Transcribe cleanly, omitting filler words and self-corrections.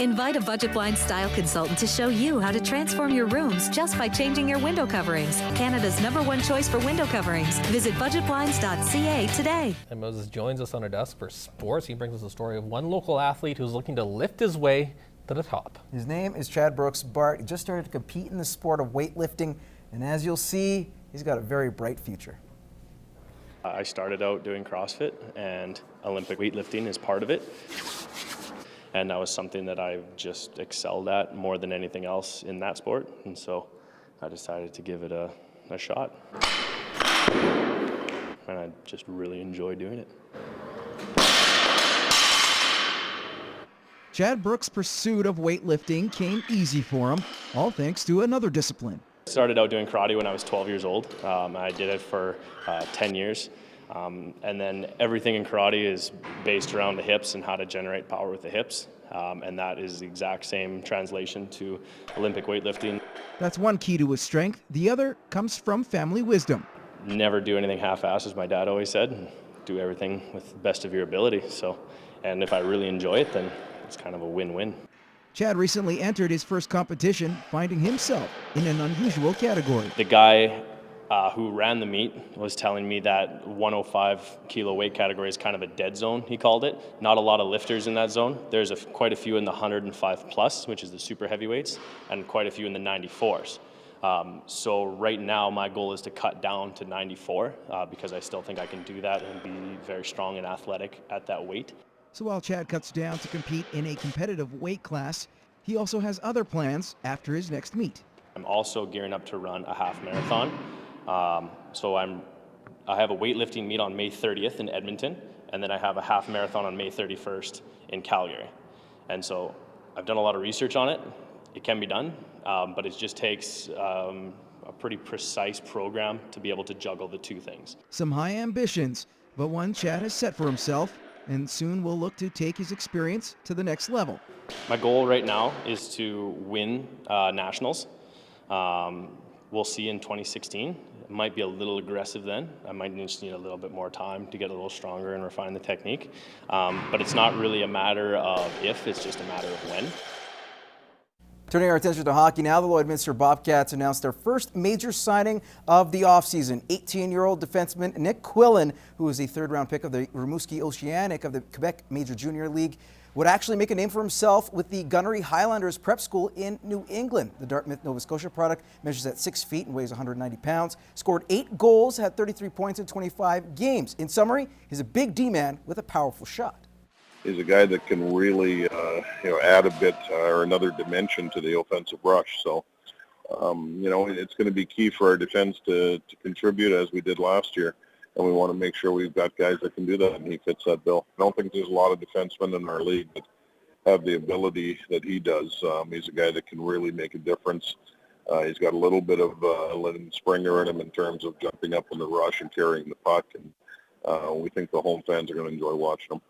Invite a Budget Blinds style consultant to show you how to transform your rooms just by changing your window coverings. Canada's #1 choice for window coverings. Visit budgetblinds.ca today. And Moses joins us on our desk for sports. He brings us a story of one local athlete who's looking to lift his way to the top. His name is Chad Brooks Bart. He just started to compete in the sport of weightlifting, and as you'll see, he's got a very bright future. I started out doing CrossFit, and Olympic weightlifting is part of it. And that was something that I just excelled at more than anything else in that sport. And so I decided to give it a shot. And I just really enjoy doing it. Chad Brooks' pursuit of weightlifting came easy for him, all thanks to another discipline. I started out doing karate when I was 12 years old. I did it for 10 years. And then everything in karate is based around the hips and how to generate power with the hips. And that is the exact same translation to Olympic weightlifting. That's one key to his strength. The other comes from family wisdom. Never do anything half-assed, as my dad always said. Do everything with the best of your ability. And if I really enjoy it, then it's kind of a win-win. Chad recently entered his first competition, finding himself in an unusual category. The guy who ran the meet was telling me that 105 kilo weight category is kind of a dead zone, he called it. Not a lot of lifters in that zone. There's quite a few in the 105 plus, which is the super heavyweights, and quite a few in the 94s. So right now my goal is to cut down to 94 because I still think I can do that and be very strong and athletic at that weight. So while Chad cuts down to compete in a competitive weight class, he also has other plans after his next meet. I'm also gearing up to run a half marathon. So I have a weightlifting meet on May 30th in Edmonton, and then I have a half marathon on May 31st in Calgary. And so I've done a lot of research on it. It can be done, but it just takes a pretty precise program to be able to juggle the two things. Some high ambitions, but one Chad has set for himself, and soon will look to take his experience to the next level. My goal right now is to win nationals. We'll see in 2016. It might be a little aggressive then. I might just need a little bit more time to get a little stronger and refine the technique. But it's not really a matter of if, it's just a matter of when. Turning our attention to hockey now, the Lloydminster Bobcats announced their first major signing of the offseason. 18-year-old defenseman Nick Quillen, who was a third-round pick of the Rimouski Oceanic of the Quebec Major Junior League, would actually make a name for himself with the Gunnery Highlanders Prep School in New England. The Dartmouth, Nova Scotia product measures at 6 feet and weighs 190 pounds, scored 8 goals, had 33 points in 25 games. In summary, he's a big D-man with a powerful shot. He's a guy that can really, add a bit or another dimension to the offensive rush. So, it's going to be key for our defense to contribute as we did last year. And we want to make sure we've got guys that can do that, and he fits that bill. I don't think there's a lot of defensemen in our league that have the ability that he does. He's a guy that can really make a difference. He's got a little bit of Lennon Springer in him in terms of jumping up in the rush and carrying the puck. And we think the home fans are going to enjoy watching him.